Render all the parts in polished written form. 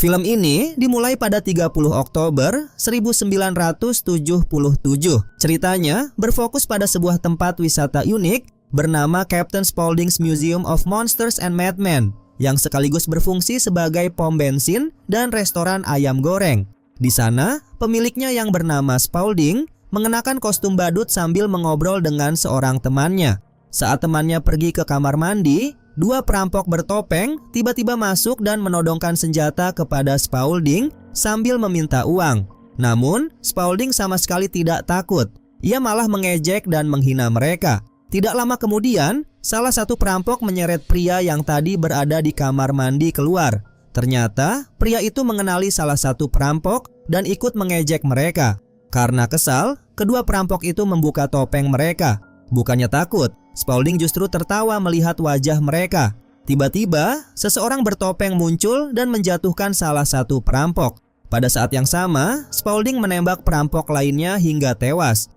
Film ini dimulai pada 30 Oktober 1977. Ceritanya berfokus pada sebuah tempat wisata unik bernama Captain Spaulding's Museum of Monsters and Madmen yang sekaligus berfungsi sebagai pom bensin dan restoran ayam goreng. Di sana, pemiliknya yang bernama Spaulding mengenakan kostum badut sambil mengobrol dengan seorang temannya. Saat temannya pergi ke kamar mandi, dua perampok bertopeng tiba-tiba masuk dan menodongkan senjata kepada Spaulding sambil meminta uang. Namun, Spaulding sama sekali tidak takut. Ia malah mengejek dan menghina mereka. Tidak lama kemudian, salah satu perampok menyeret pria yang tadi berada di kamar mandi keluar. Ternyata, pria itu mengenali salah satu perampok dan ikut mengejek mereka. Karena kesal, kedua perampok itu membuka topeng mereka. Bukannya takut, Spaulding justru tertawa melihat wajah mereka. Tiba-tiba, seseorang bertopeng muncul dan menjatuhkan salah satu perampok. Pada saat yang sama, Spaulding menembak perampok lainnya hingga tewas.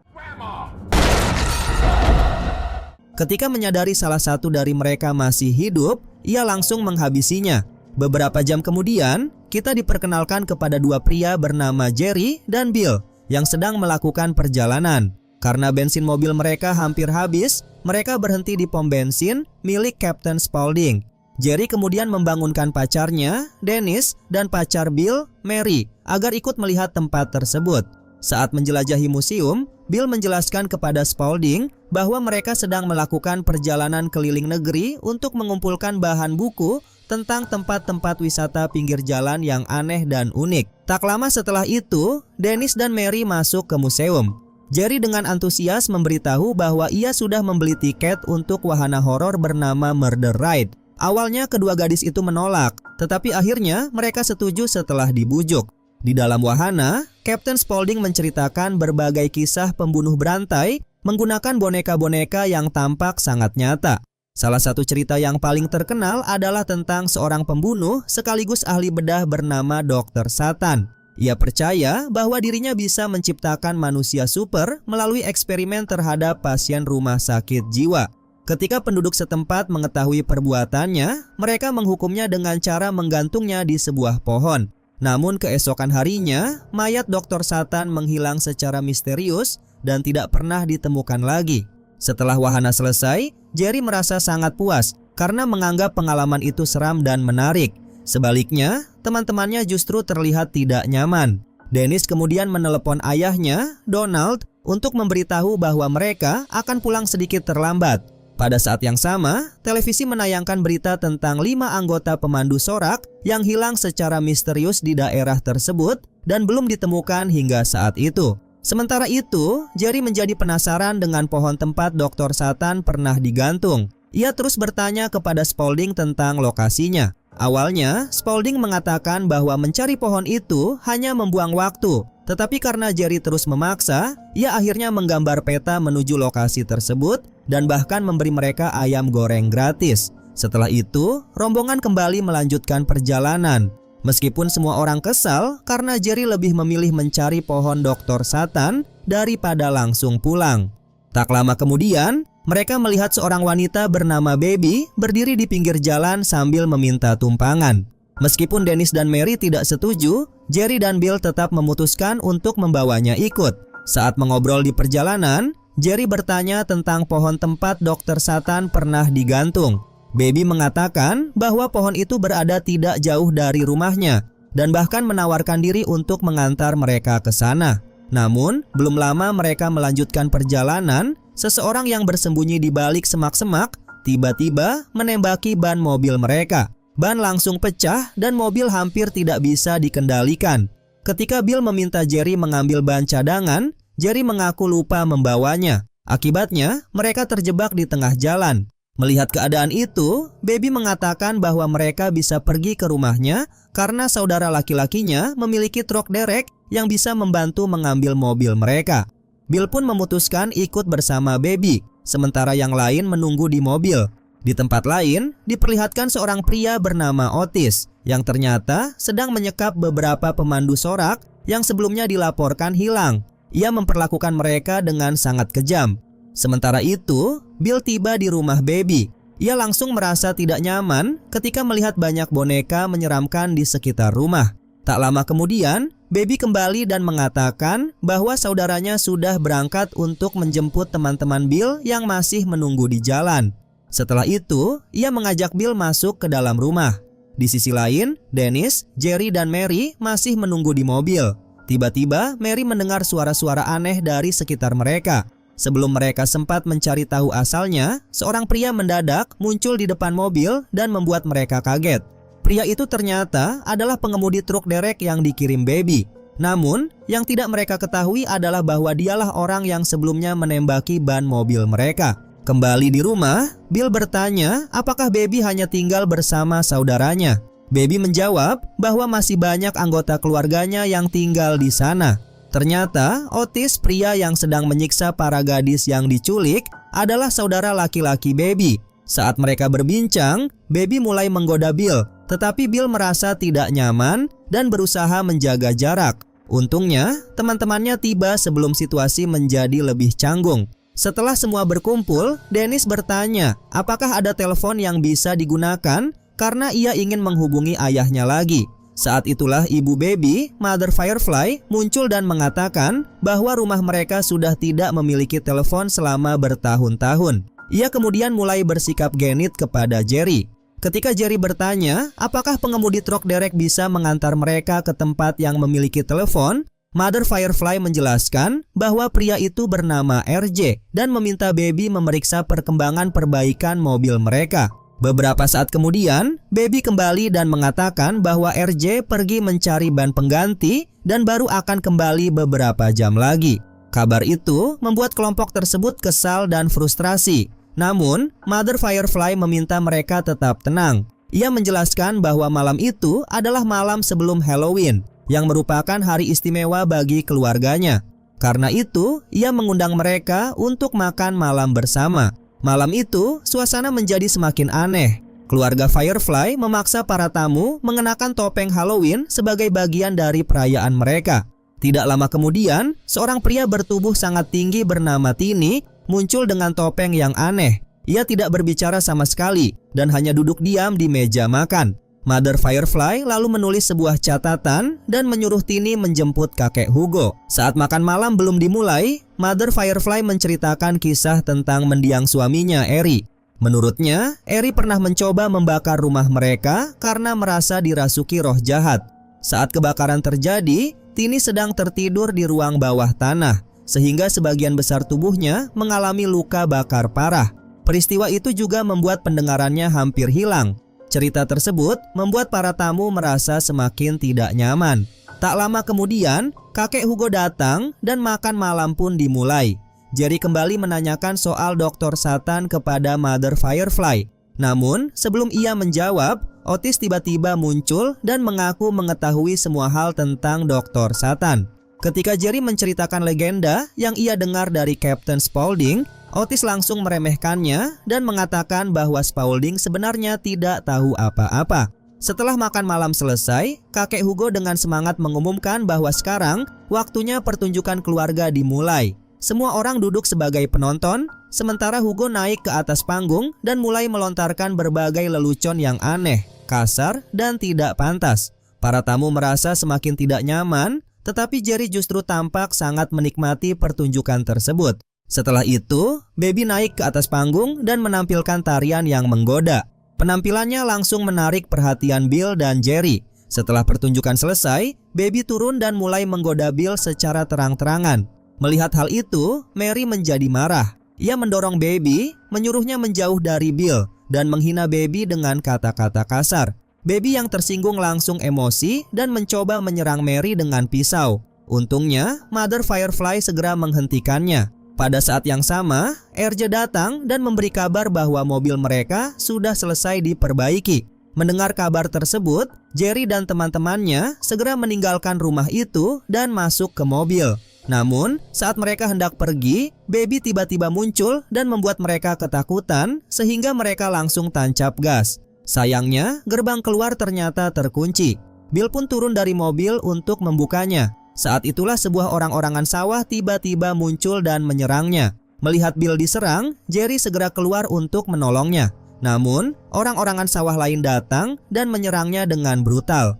Ketika menyadari salah satu dari mereka masih hidup, ia langsung menghabisinya. Beberapa jam kemudian, kita diperkenalkan kepada dua pria bernama Jerry dan Bill yang sedang melakukan perjalanan. Karena bensin mobil mereka hampir habis, mereka berhenti di pom bensin milik Captain Spaulding. Jerry kemudian membangunkan pacarnya, Dennis, dan pacar Bill, Mary, agar ikut melihat tempat tersebut. Saat menjelajahi museum, Bill menjelaskan kepada Spaulding bahwa mereka sedang melakukan perjalanan keliling negeri untuk mengumpulkan bahan buku tentang tempat-tempat wisata pinggir jalan yang aneh dan unik. Tak lama setelah itu, Dennis dan Mary masuk ke museum. Jerry dengan antusias memberitahu bahwa ia sudah membeli tiket untuk wahana horor bernama Murder Ride. Awalnya kedua gadis itu menolak, tetapi akhirnya mereka setuju setelah dibujuk. Di dalam wahana, Captain Spaulding menceritakan berbagai kisah pembunuh berantai menggunakan boneka-boneka yang tampak sangat nyata. Salah satu cerita yang paling terkenal adalah tentang seorang pembunuh sekaligus ahli bedah bernama Dr. Satan. Ia percaya bahwa dirinya bisa menciptakan manusia super melalui eksperimen terhadap pasien rumah sakit jiwa. Ketika penduduk setempat mengetahui perbuatannya, mereka menghukumnya dengan cara menggantungnya di sebuah pohon. Namun keesokan harinya, mayat Dr. Satan menghilang secara misterius dan tidak pernah ditemukan lagi. Setelah wahana selesai, Jerry merasa sangat puas karena menganggap pengalaman itu seram dan menarik. Sebaliknya, teman-temannya justru terlihat tidak nyaman. Dennis kemudian menelepon ayahnya, Donald, untuk memberitahu bahwa mereka akan pulang sedikit terlambat. Pada saat yang sama, televisi menayangkan berita tentang 5 anggota pemandu sorak yang hilang secara misterius di daerah tersebut dan belum ditemukan hingga saat itu. Sementara itu, Jerry menjadi penasaran dengan pohon tempat Dr. Satan pernah digantung. Ia terus bertanya kepada Spaulding tentang lokasinya. Awalnya, Spaulding mengatakan bahwa mencari pohon itu hanya membuang waktu. Tetapi karena Jerry terus memaksa, ia akhirnya menggambar peta menuju lokasi tersebut dan bahkan memberi mereka ayam goreng gratis. Setelah itu, rombongan kembali melanjutkan perjalanan. Meskipun semua orang kesal karena Jerry lebih memilih mencari pohon Dr. Satan daripada langsung pulang. Tak lama kemudian, mereka melihat seorang wanita bernama Baby berdiri di pinggir jalan sambil meminta tumpangan. Meskipun Dennis dan Mary tidak setuju, Jerry dan Bill tetap memutuskan untuk membawanya ikut. Saat mengobrol di perjalanan, Jerry bertanya tentang pohon tempat Dr. Satan pernah digantung. Baby mengatakan bahwa pohon itu berada tidak jauh dari rumahnya dan bahkan menawarkan diri untuk mengantar mereka ke sana. Namun, belum lama mereka melanjutkan perjalanan, seseorang yang bersembunyi di balik semak-semak tiba-tiba menembaki ban mobil mereka. Ban langsung pecah dan mobil hampir tidak bisa dikendalikan. Ketika Bill meminta Jerry mengambil ban cadangan, Jerry mengaku lupa membawanya. Akibatnya, mereka terjebak di tengah jalan. Melihat keadaan itu, Baby mengatakan bahwa mereka bisa pergi ke rumahnya karena saudara laki-lakinya memiliki truk derek yang bisa membantu mengambil mobil mereka. Bill pun memutuskan ikut bersama Baby, sementara yang lain menunggu di mobil. Di tempat lain, diperlihatkan seorang pria bernama Otis yang ternyata sedang menyekap beberapa pemandu sorak yang sebelumnya dilaporkan hilang. Ia memperlakukan mereka dengan sangat kejam. Sementara itu, Bill tiba di rumah Baby. Ia langsung merasa tidak nyaman ketika melihat banyak boneka menyeramkan di sekitar rumah. Tak lama kemudian, Baby kembali dan mengatakan bahwa saudaranya sudah berangkat untuk menjemput teman-teman Bill yang masih menunggu di jalan. Setelah itu, ia mengajak Bill masuk ke dalam rumah. Di sisi lain, Dennis, Jerry, dan Mary masih menunggu di mobil. Tiba-tiba, Mary mendengar suara-suara aneh dari sekitar mereka. Sebelum mereka sempat mencari tahu asalnya, seorang pria mendadak muncul di depan mobil dan membuat mereka kaget. Pria itu ternyata adalah pengemudi truk derek yang dikirim Baby. Namun, yang tidak mereka ketahui adalah bahwa dialah orang yang sebelumnya menembaki ban mobil mereka. Kembali di rumah, Bill bertanya apakah Baby hanya tinggal bersama saudaranya. Baby menjawab bahwa masih banyak anggota keluarganya yang tinggal di sana. Ternyata, Otis, pria yang sedang menyiksa para gadis yang diculik, adalah saudara laki-laki Baby. Saat mereka berbincang, Baby mulai menggoda Bill. Tetapi Bill merasa tidak nyaman dan berusaha menjaga jarak. Untungnya, teman-temannya tiba sebelum situasi menjadi lebih canggung. Setelah semua berkumpul, Dennis bertanya apakah ada telepon yang bisa digunakan karena ia ingin menghubungi ayahnya lagi. Saat itulah ibu Baby, Mother Firefly, muncul dan mengatakan bahwa rumah mereka sudah tidak memiliki telepon selama bertahun-tahun. Ia kemudian mulai bersikap genit kepada Jerry. Ketika Jerry bertanya apakah pengemudi truk derek bisa mengantar mereka ke tempat yang memiliki telepon, Mother Firefly menjelaskan bahwa pria itu bernama RJ dan meminta Baby memeriksa perkembangan perbaikan mobil mereka. Beberapa saat kemudian, Baby kembali dan mengatakan bahwa RJ pergi mencari ban pengganti dan baru akan kembali beberapa jam lagi. Kabar itu membuat kelompok tersebut kesal dan frustrasi. Namun, Mother Firefly meminta mereka tetap tenang. Ia menjelaskan bahwa malam itu adalah malam sebelum Halloween, yang merupakan hari istimewa bagi keluarganya. Karena itu, ia mengundang mereka untuk makan malam bersama. Malam itu, suasana menjadi semakin aneh. Keluarga Firefly memaksa para tamu mengenakan topeng Halloween sebagai bagian dari perayaan mereka. Tidak lama kemudian, seorang pria bertubuh sangat tinggi bernama Tini muncul dengan topeng yang aneh. Ia tidak berbicara sama sekali dan hanya duduk diam di meja makan. Mother Firefly lalu menulis sebuah catatan dan menyuruh Tini menjemput kakek Hugo. Saat makan malam belum dimulai, Mother Firefly menceritakan kisah tentang mendiang suaminya, Eri. Menurutnya, Eri pernah mencoba membakar rumah mereka karena merasa dirasuki roh jahat. Saat kebakaran terjadi, Tini sedang tertidur di ruang bawah tanah, sehingga sebagian besar tubuhnya mengalami luka bakar parah. Peristiwa itu juga membuat pendengarannya hampir hilang. Cerita tersebut membuat para tamu merasa semakin tidak nyaman. Tak lama kemudian, kakek Hugo datang dan makan malam pun dimulai. Jerry kembali menanyakan soal Dr. Satan kepada Mother Firefly. Namun, sebelum ia menjawab, Otis tiba-tiba muncul dan mengaku mengetahui semua hal tentang Dr. Satan. Ketika Jerry menceritakan legenda yang ia dengar dari Captain Spaulding, Otis langsung meremehkannya dan mengatakan bahwa Spaulding sebenarnya tidak tahu apa-apa. Setelah makan malam selesai, kakek Hugo dengan semangat mengumumkan bahwa sekarang waktunya pertunjukan keluarga dimulai. Semua orang duduk sebagai penonton, sementara Hugo naik ke atas panggung dan mulai melontarkan berbagai lelucon yang aneh, kasar, dan tidak pantas. Para tamu merasa semakin tidak nyaman, tetapi Jerry justru tampak sangat menikmati pertunjukan tersebut. Setelah itu, Baby naik ke atas panggung dan menampilkan tarian yang menggoda. Penampilannya langsung menarik perhatian Bill dan Jerry. Setelah pertunjukan selesai, Baby turun dan mulai menggoda Bill secara terang-terangan. Melihat hal itu, Mary menjadi marah. Ia mendorong Baby, menyuruhnya menjauh dari Bill, dan menghina Baby dengan kata-kata kasar. Baby yang tersinggung langsung emosi dan mencoba menyerang Mary dengan pisau. Untungnya, Mother Firefly segera menghentikannya. Pada saat yang sama, RJ datang dan memberi kabar bahwa mobil mereka sudah selesai diperbaiki. Mendengar kabar tersebut, Jerry dan teman-temannya segera meninggalkan rumah itu dan masuk ke mobil. Namun, saat mereka hendak pergi, Baby tiba-tiba muncul dan membuat mereka ketakutan sehingga mereka langsung tancap gas. Sayangnya, gerbang keluar ternyata terkunci. Bill pun turun dari mobil untuk membukanya. Saat itulah sebuah orang-orangan sawah tiba-tiba muncul dan menyerangnya. Melihat Bill diserang, Jerry segera keluar untuk menolongnya. Namun, orang-orangan sawah lain datang dan menyerangnya dengan brutal.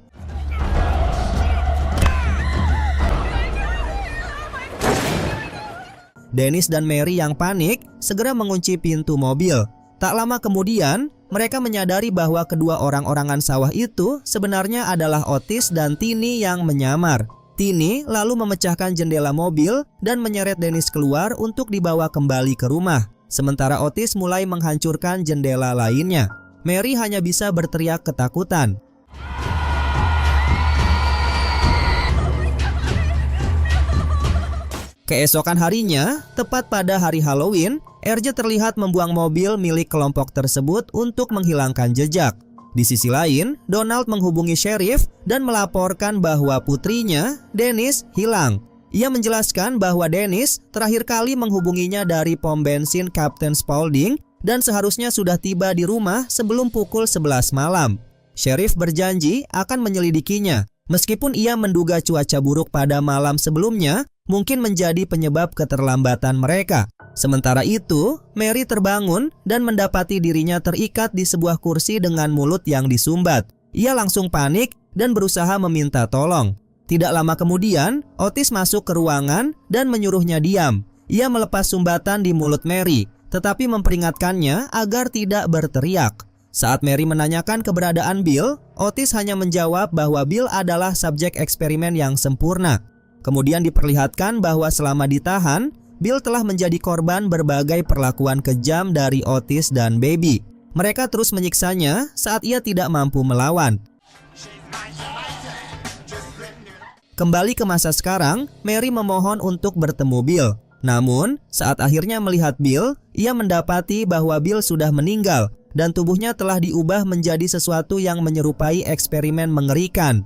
Dennis dan Mary yang panik segera mengunci pintu mobil. Tak lama kemudian, mereka menyadari bahwa kedua orang-orangan sawah itu sebenarnya adalah Otis dan Tini yang menyamar. Tini lalu memecahkan jendela mobil dan menyeret Dennis keluar untuk dibawa kembali ke rumah. Sementara Otis mulai menghancurkan jendela lainnya. Mary hanya bisa berteriak ketakutan. Keesokan harinya, tepat pada hari Halloween, RJ terlihat membuang mobil milik kelompok tersebut untuk menghilangkan jejak. Di sisi lain, Donald menghubungi sheriff dan melaporkan bahwa putrinya, Dennis, hilang. Ia menjelaskan bahwa Dennis terakhir kali menghubunginya dari pom bensin Kapten Spaulding dan seharusnya sudah tiba di rumah sebelum pukul 11 malam. Sheriff berjanji akan menyelidikinya, meskipun ia menduga cuaca buruk pada malam sebelumnya mungkin menjadi penyebab keterlambatan mereka. Sementara itu, Mary terbangun dan mendapati dirinya terikat di sebuah kursi dengan mulut yang disumbat. Ia langsung panik dan berusaha meminta tolong. Tidak lama kemudian, Otis masuk ke ruangan dan menyuruhnya diam. Ia melepas sumbatan di mulut Mary, tetapi memperingatkannya agar tidak berteriak. Saat Mary menanyakan keberadaan Bill, Otis hanya menjawab bahwa Bill adalah subjek eksperimen yang sempurna. Kemudian diperlihatkan bahwa selama ditahan, Bill telah menjadi korban berbagai perlakuan kejam dari Otis dan Baby. Mereka terus menyiksanya saat ia tidak mampu melawan. Kembali ke masa sekarang, Mary memohon untuk bertemu Bill. Namun, saat akhirnya melihat Bill, ia mendapati bahwa Bill sudah meninggal dan tubuhnya telah diubah menjadi sesuatu yang menyerupai eksperimen mengerikan.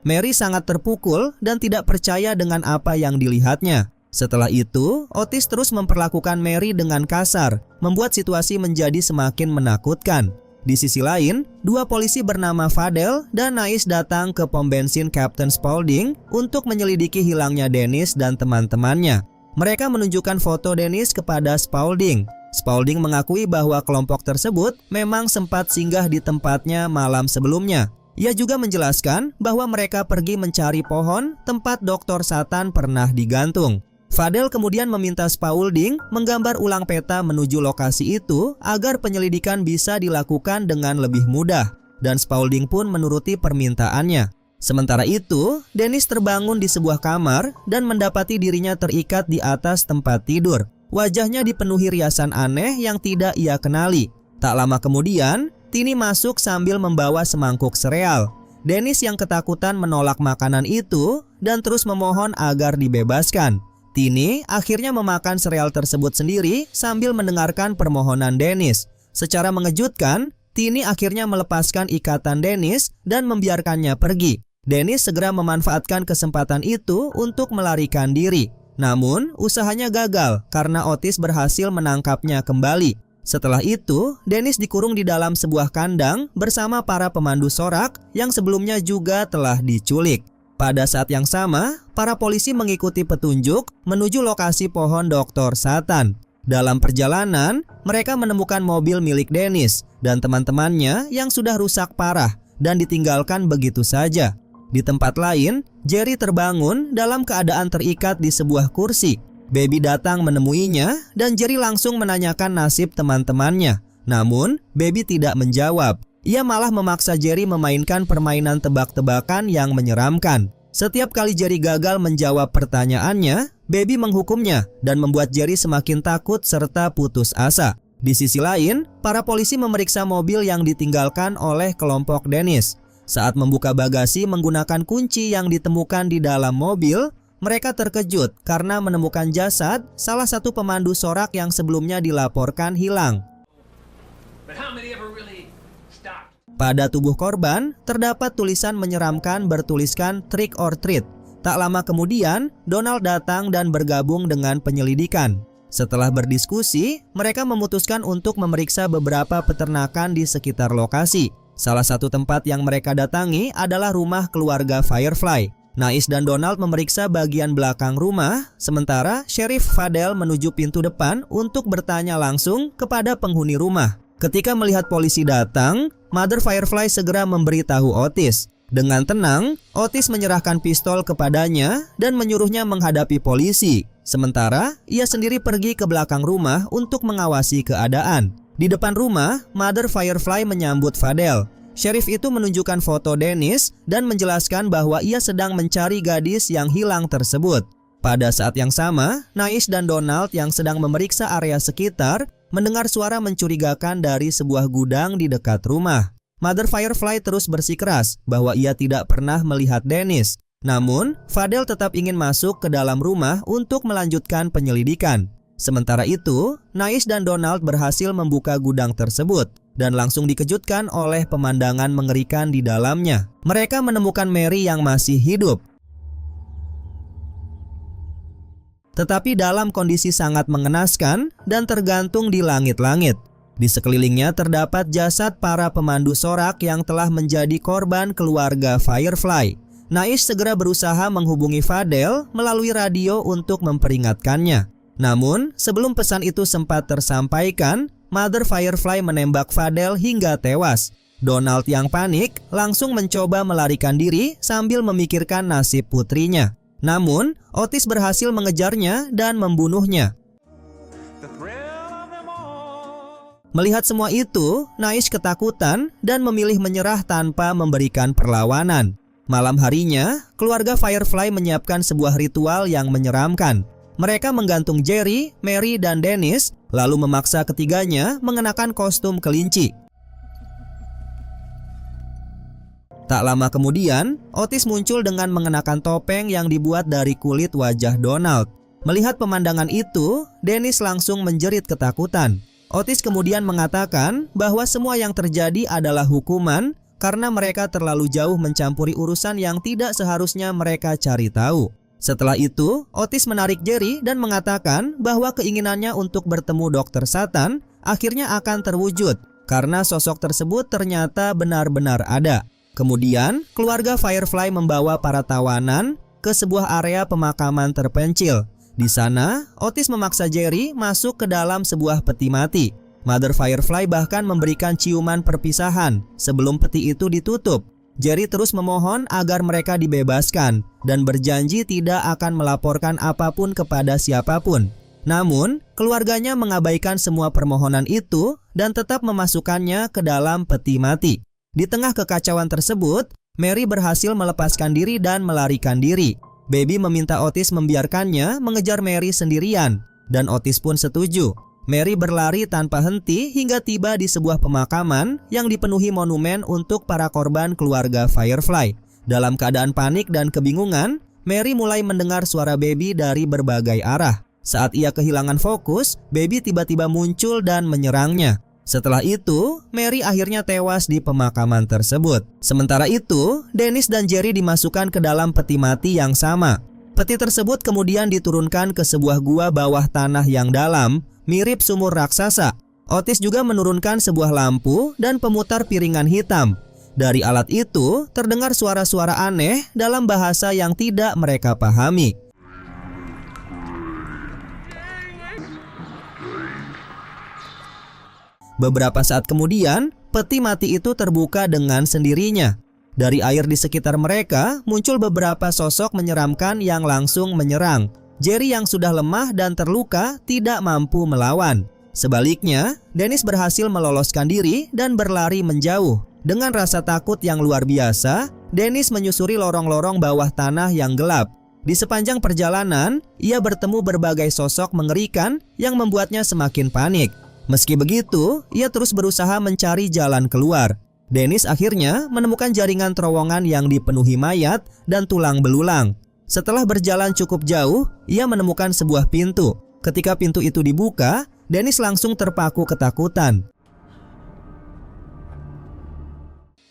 Mary sangat terpukul dan tidak percaya dengan apa yang dilihatnya. Setelah itu, Otis terus memperlakukan Mary dengan kasar, membuat situasi menjadi semakin menakutkan. Di sisi lain, dua polisi bernama Fadel dan Nais datang ke pom bensin Kapten Spaulding untuk menyelidiki hilangnya Dennis dan teman-temannya. Mereka menunjukkan foto Dennis kepada Spaulding. Spaulding mengakui bahwa kelompok tersebut memang sempat singgah di tempatnya malam sebelumnya. Ia juga menjelaskan bahwa mereka pergi mencari pohon tempat Dr. Satan pernah digantung. Fadel kemudian meminta Spaulding menggambar ulang peta menuju lokasi itu agar penyelidikan bisa dilakukan dengan lebih mudah, dan Spaulding pun menuruti permintaannya. Sementara itu, Dennis terbangun di sebuah kamar dan mendapati dirinya terikat di atas tempat tidur. Wajahnya dipenuhi riasan aneh yang tidak ia kenali. Tak lama kemudian, Tini masuk sambil membawa semangkuk sereal. Dennis yang ketakutan menolak makanan itu dan terus memohon agar dibebaskan. Tini akhirnya memakan sereal tersebut sendiri sambil mendengarkan permohonan Dennis. Secara mengejutkan, Tini akhirnya melepaskan ikatan Dennis dan membiarkannya pergi. Dennis segera memanfaatkan kesempatan itu untuk melarikan diri. Namun, usahanya gagal karena Otis berhasil menangkapnya kembali. Setelah itu, Dennis dikurung di dalam sebuah kandang bersama para pemandu sorak yang sebelumnya juga telah diculik. Pada saat yang sama, para polisi mengikuti petunjuk menuju lokasi pohon Dr. Satan. Dalam perjalanan, mereka menemukan mobil milik Dennis dan teman-temannya yang sudah rusak parah dan ditinggalkan begitu saja. Di tempat lain, Jerry terbangun dalam keadaan terikat di sebuah kursi. Baby datang menemuinya dan Jerry langsung menanyakan nasib teman-temannya. Namun, Baby tidak menjawab. Ia malah memaksa Jerry memainkan permainan tebak-tebakan yang menyeramkan. Setiap kali Jerry gagal menjawab pertanyaannya, Baby menghukumnya dan membuat Jerry semakin takut serta putus asa. Di sisi lain, para polisi memeriksa mobil yang ditinggalkan oleh kelompok Dennis. Saat membuka bagasi menggunakan kunci yang ditemukan di dalam mobil, mereka terkejut karena menemukan jasad salah satu pemandu sorak yang sebelumnya dilaporkan hilang. Pada tubuh korban, terdapat tulisan menyeramkan bertuliskan trick or treat. Tak lama kemudian, Donald datang dan bergabung dengan penyelidikan. Setelah berdiskusi, mereka memutuskan untuk memeriksa beberapa peternakan di sekitar lokasi. Salah satu tempat yang mereka datangi adalah rumah keluarga Firefly. Nais dan Donald memeriksa bagian belakang rumah, sementara Sheriff Fadel menuju pintu depan untuk bertanya langsung kepada penghuni rumah. Ketika melihat polisi datang, Mother Firefly segera memberitahu Otis. Dengan tenang, Otis menyerahkan pistol kepadanya dan menyuruhnya menghadapi polisi. Sementara, ia sendiri pergi ke belakang rumah untuk mengawasi keadaan. Di depan rumah, Mother Firefly menyambut Fadel. Sheriff itu menunjukkan foto Dennis dan menjelaskan bahwa ia sedang mencari gadis yang hilang tersebut. Pada saat yang sama, Nais dan Donald yang sedang memeriksa area sekitar mendengar suara mencurigakan dari sebuah gudang di dekat rumah. Mother Firefly terus bersikeras bahwa ia tidak pernah melihat Dennis. Namun, Fadel tetap ingin masuk ke dalam rumah untuk melanjutkan penyelidikan. Sementara itu, Nais dan Donald berhasil membuka gudang tersebut dan langsung dikejutkan oleh pemandangan mengerikan di dalamnya. Mereka menemukan Mary yang masih hidup, tetapi dalam kondisi sangat mengenaskan dan tergantung di langit-langit. Di sekelilingnya terdapat jasad para pemandu sorak yang telah menjadi korban keluarga Firefly. Nais segera berusaha menghubungi Fadel melalui radio untuk memperingatkannya. Namun, sebelum pesan itu sempat tersampaikan, Mother Firefly menembak Fadel hingga tewas. Donald yang panik langsung mencoba melarikan diri sambil memikirkan nasib putrinya. Namun, Otis berhasil mengejarnya dan membunuhnya. Melihat semua itu, Nais ketakutan dan memilih menyerah tanpa memberikan perlawanan. Malam harinya, keluarga Firefly menyiapkan sebuah ritual yang menyeramkan. Mereka menggantung Jerry, Mary, dan Dennis, lalu memaksa ketiganya mengenakan kostum kelinci. Tak lama kemudian, Otis muncul dengan mengenakan topeng yang dibuat dari kulit wajah Donald. Melihat pemandangan itu, Dennis langsung menjerit ketakutan. Otis kemudian mengatakan bahwa semua yang terjadi adalah hukuman karena mereka terlalu jauh mencampuri urusan yang tidak seharusnya mereka cari tahu. Setelah itu, Otis menarik Jerry dan mengatakan bahwa keinginannya untuk bertemu Dr. Satan akhirnya akan terwujud karena sosok tersebut ternyata benar-benar ada. Kemudian, keluarga Firefly membawa para tawanan ke sebuah area pemakaman terpencil. Di sana, Otis memaksa Jerry masuk ke dalam sebuah peti mati. Mother Firefly bahkan memberikan ciuman perpisahan sebelum peti itu ditutup. Jerry terus memohon agar mereka dibebaskan dan berjanji tidak akan melaporkan apapun kepada siapapun. Namun, keluarganya mengabaikan semua permohonan itu dan tetap memasukkannya ke dalam peti mati. Di tengah kekacauan tersebut, Mary berhasil melepaskan diri dan melarikan diri. Baby meminta Otis membiarkannya mengejar Mary sendirian, dan Otis pun setuju. Mary berlari tanpa henti hingga tiba di sebuah pemakaman yang dipenuhi monumen untuk para korban keluarga Firefly. Dalam keadaan panik dan kebingungan, Mary mulai mendengar suara Baby dari berbagai arah. Saat ia kehilangan fokus, Baby tiba-tiba muncul dan menyerangnya. Setelah itu, Mary akhirnya tewas di pemakaman tersebut. Sementara itu, Dennis dan Jerry dimasukkan ke dalam peti mati yang sama. Peti tersebut kemudian diturunkan ke sebuah gua bawah tanah yang dalam, mirip sumur raksasa. Otis juga menurunkan sebuah lampu dan pemutar piringan hitam. Dari alat itu, terdengar suara-suara aneh dalam bahasa yang tidak mereka pahami. Beberapa saat kemudian, peti mati itu terbuka dengan sendirinya. Dari air di sekitar mereka, muncul beberapa sosok menyeramkan yang langsung menyerang. Jerry yang sudah lemah dan terluka tidak mampu melawan. Sebaliknya, Dennis berhasil meloloskan diri dan berlari menjauh. Dengan rasa takut yang luar biasa, Dennis menyusuri lorong-lorong bawah tanah yang gelap. Di sepanjang perjalanan, ia bertemu berbagai sosok mengerikan yang membuatnya semakin panik. Meski begitu, ia terus berusaha mencari jalan keluar. Dennis akhirnya menemukan jaringan terowongan yang dipenuhi mayat dan tulang belulang. Setelah berjalan cukup jauh, ia menemukan sebuah pintu. Ketika pintu itu dibuka, Dennis langsung terpaku ketakutan.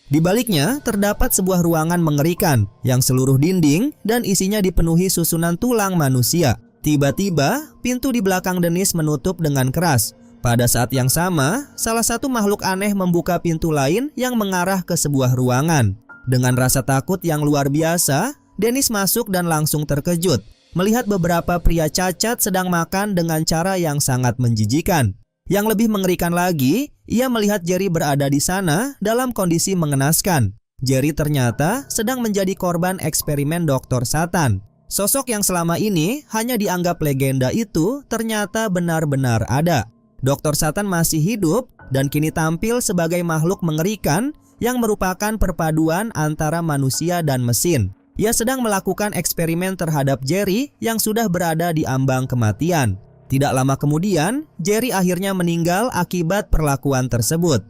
Di baliknya terdapat sebuah ruangan mengerikan yang seluruh dinding dan isinya dipenuhi susunan tulang manusia. Tiba-tiba, pintu di belakang Dennis menutup dengan keras. Pada saat yang sama, salah satu makhluk aneh membuka pintu lain yang mengarah ke sebuah ruangan. Dengan rasa takut yang luar biasa, Dennis masuk dan langsung terkejut melihat beberapa pria cacat sedang makan dengan cara yang sangat menjijikan. Yang lebih mengerikan lagi, ia melihat Jerry berada di sana dalam kondisi mengenaskan. Jerry ternyata sedang menjadi korban eksperimen Dr. Satan. Sosok yang selama ini hanya dianggap legenda itu ternyata benar-benar ada. Dr. Satan masih hidup dan kini tampil sebagai makhluk mengerikan yang merupakan perpaduan antara manusia dan mesin. Ia sedang melakukan eksperimen terhadap Jerry yang sudah berada di ambang kematian. Tidak lama kemudian, Jerry akhirnya meninggal akibat perlakuan tersebut.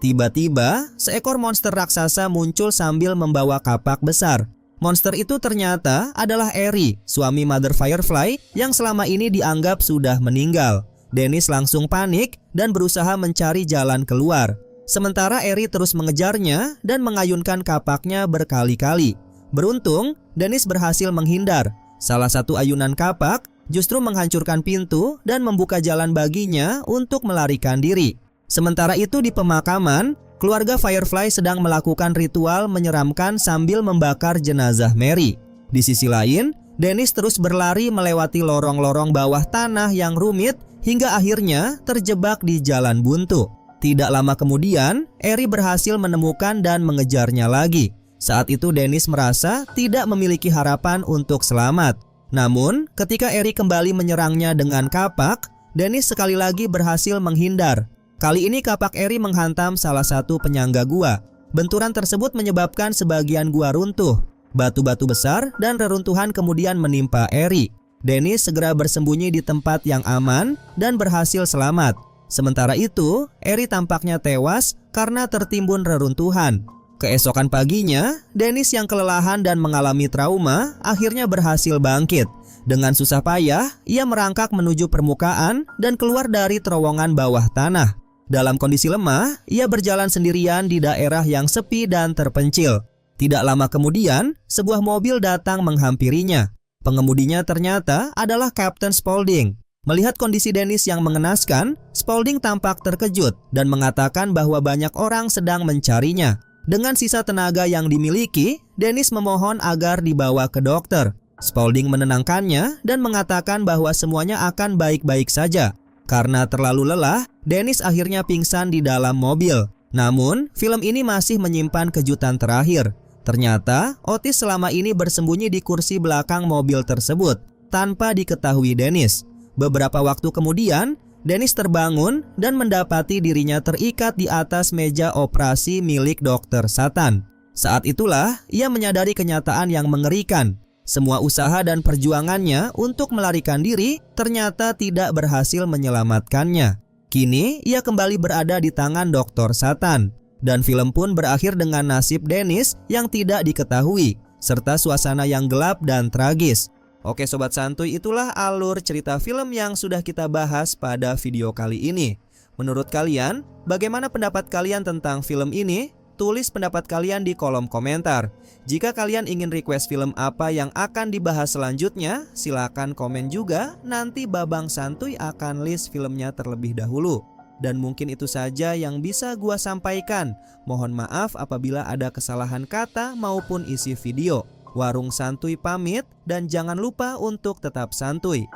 Tiba-tiba, seekor monster raksasa muncul sambil membawa kapak besar. Monster itu ternyata adalah Eri, suami Mother Firefly yang selama ini dianggap sudah meninggal. Dennis langsung panik dan berusaha mencari jalan keluar. Sementara Eri terus mengejarnya dan mengayunkan kapaknya berkali-kali. Beruntung, Dennis berhasil menghindar. Salah satu ayunan kapak justru menghancurkan pintu dan membuka jalan baginya untuk melarikan diri. Sementara itu di pemakaman, keluarga Firefly sedang melakukan ritual menyeramkan sambil membakar jenazah Mary. Di sisi lain, Dennis terus berlari melewati lorong-lorong bawah tanah yang rumit hingga akhirnya terjebak di jalan buntu. Tidak lama kemudian, Eri berhasil menemukan dan mengejarnya lagi. Saat itu Dennis merasa tidak memiliki harapan untuk selamat. Namun, ketika Eri kembali menyerangnya dengan kapak, Dennis sekali lagi berhasil menghindar. Kali ini kapak Eri menghantam salah satu penyangga gua. Benturan tersebut menyebabkan sebagian gua runtuh. Batu-batu besar dan reruntuhan kemudian menimpa Eri. Dennis segera bersembunyi di tempat yang aman dan berhasil selamat. Sementara itu, Eri tampaknya tewas karena tertimbun reruntuhan. Keesokan paginya, Dennis yang kelelahan dan mengalami trauma akhirnya berhasil bangkit. Dengan susah payah, ia merangkak menuju permukaan dan keluar dari terowongan bawah tanah. Dalam kondisi lemah, ia berjalan sendirian di daerah yang sepi dan terpencil. Tidak lama kemudian, sebuah mobil datang menghampirinya. Pengemudinya ternyata adalah Captain Spaulding. Melihat kondisi Dennis yang mengenaskan, Spaulding tampak terkejut dan mengatakan bahwa banyak orang sedang mencarinya. Dengan sisa tenaga yang dimiliki, Dennis memohon agar dibawa ke dokter. Spaulding menenangkannya dan mengatakan bahwa semuanya akan baik-baik saja. Karena terlalu lelah, Dennis akhirnya pingsan di dalam mobil. Namun, film ini masih menyimpan kejutan terakhir. Ternyata, Otis selama ini bersembunyi di kursi belakang mobil tersebut tanpa diketahui Dennis. Beberapa waktu kemudian, Dennis terbangun dan mendapati dirinya terikat di atas meja operasi milik Dr. Satan. Saat itulah ia menyadari kenyataan yang mengerikan. Semua usaha dan perjuangannya untuk melarikan diri ternyata tidak berhasil menyelamatkannya. Kini ia kembali berada di tangan Dr. Satan. Dan film pun berakhir dengan nasib Dennis yang tidak diketahui, serta suasana yang gelap dan tragis. Oke Sobat Santuy, itulah alur cerita film yang sudah kita bahas pada video kali ini. Menurut kalian, bagaimana pendapat kalian tentang film ini? Tulis pendapat kalian di kolom komentar. Jika kalian ingin request film apa yang akan dibahas selanjutnya, silakan komen juga. Nanti Babang Santuy akan list filmnya terlebih dahulu. Dan mungkin itu saja yang bisa gua sampaikan. Mohon maaf apabila ada kesalahan kata maupun isi video. Warung Santuy pamit dan jangan lupa untuk tetap santuy.